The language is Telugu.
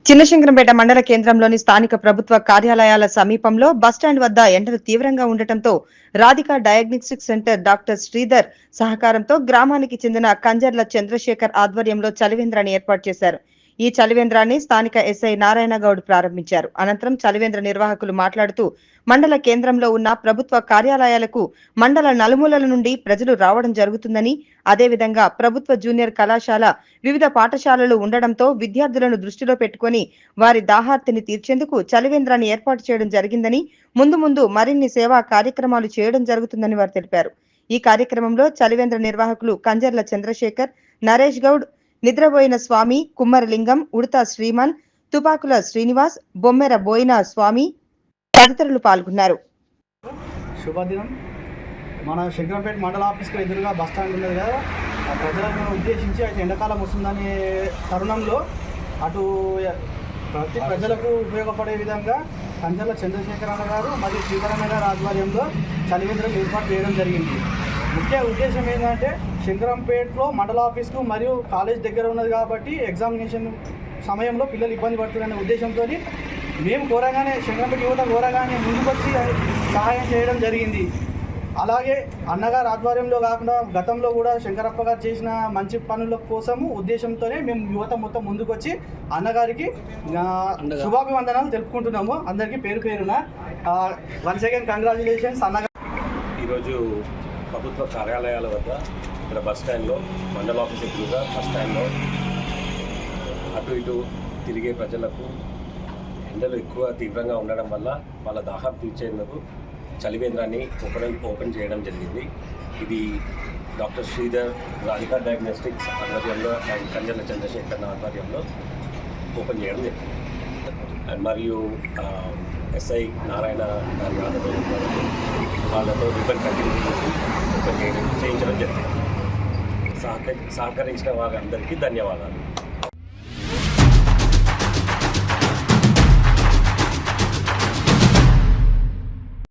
చిన్నశంకరంపేట మండల కేంద్రంలోని స్థానిక ప్రభుత్వ కార్యాలయాల సమీపంలో బస్టాండ్ వద్ద ఎండలు తీవ్రంగా ఉండటంతో Radhika diagnostic centre doctor Sridhar సహకారంతో గ్రామానికి చెందిన కంజర్ల చంద్రశేఖర్ ఆధ్వర్యంలో చలివేంద్రాన్ని ఏర్పాటు చేశారు. ఈ చలివేంద్రాన్ని స్థానిక ఎస్ఐ నారాయణగౌడ్ ప్రారంభించారు. అనంతరం చలివేంద్ర నిర్వాహకులు మాట్లాడుతూ మండల కేంద్రంలో ఉన్న ప్రభుత్వ కార్యాలయాలకు మండల నలుమూలల నుండి ప్రజలు రావడం జరుగుతుందని, అదేవిధంగా ప్రభుత్వ జూనియర్ కళాశాల వివిధ పాఠశాలలు ఉండడంతో విద్యార్థులను దృష్టిలో పెట్టుకుని వారి దాహార్తిని తీర్చేందుకు చలివేంద్రాన్ని ఏర్పాటు చేయడం జరిగిందని, ముందు ముందు మరిన్ని సేవా కార్యక్రమాలు చేయడం జరుగుతుందని వారు తెలిపారు. ఈ కార్యక్రమంలో చలివేంద్ర నిర్వాహకులు కంజర్ల చంద్రశేఖర్, నరేష్ గౌడ్, నిద్రపోయిన స్వామి, కుమ్మరలింగం, ఉడతా శ్రీమన్, తుపాకుల శ్రీనివాస్, బొమ్మెర బోయిన స్వామి తదితరులు పాల్గొన్నారు. శుభదినం. మన శంకరంపేట మండల ఆఫీస్కి ఎదురుగా బస్ స్టాండ్ ఉన్నది కదా, ఆ ప్రజలను ఉద్దేశించి అయితే ఎండాకాలం వస్తుందనే తరుణంలో అటు ప్రతి ప్రజలకు ఉపయోగపడే విధంగా కంజర్ల చంద్రశేఖర్ అన్న గారు మరియు శ్రీధరన్న గారి ఆధ్వర్యంలో చలివేంద్రం ఏర్పాటు చేయడం జరిగింది. ముఖ్య ఉద్దేశం ఏంటంటే శంకరంపేటలో మండల ఆఫీస్కు మరియు కాలేజ్ దగ్గర ఉన్నది కాబట్టి ఎగ్జామినేషన్ సమయంలో పిల్లలు ఇబ్బంది పడుతున్నారనే ఉద్దేశంతో మేము కోరగానే శంకరంపేట యువత కోరగానే ముందుకొచ్చి సహాయం చేయడం జరిగింది. అలాగే అన్నగారు ఆధ్వర్యంలో కాకుండా గతంలో కూడా శంకరప్ప గారు చేసిన మంచి పనుల కోసము ఉద్దేశంతోనే మేము యువత మొత్తం ముందుకొచ్చి అన్నగారికి శుభాభివందనాలు తెలుపుకుంటున్నాము. అందరికీ పేరు పేరున వన్స్ అగైన్ కంగ్రాచులేషన్స్ అన్నగారు. ఈరోజు ప్రభుత్వ కార్యాలయాల వద్ద ఇక్కడ బస్ స్టాండ్లో మండల ఆఫీస్ ఎదురుగా బస్ స్టాండ్లో అటు ఇటు తిరిగే ప్రజలకు ఎండలు ఎక్కువ తీవ్రంగా ఉండడం వల్ల వాళ్ళ దాహం తీర్చేందుకు చలివేంద్రాన్ని ఓపెన్ చేయడం జరిగింది. ఇది డాక్టర్ శ్రీధర్ రాధిక డయాగ్నోస్టిక్స్ ఆధ్వర్యంలో అండ్ కంజర్ల చంద్రశేఖర్ ఆధ్వర్యంలో ఓపెన్ చేయడం జరిగింది. మరియు ఎస్ఐ నారాయణ గారి ఆధ్వర్యంలో వాళ్ళతో రిబన్ కంటిన్యూ చేసి ఓపెన్ చేయించడం జరిగింది. సహకరించిన వారందరికీ ధన్యవాదాలు.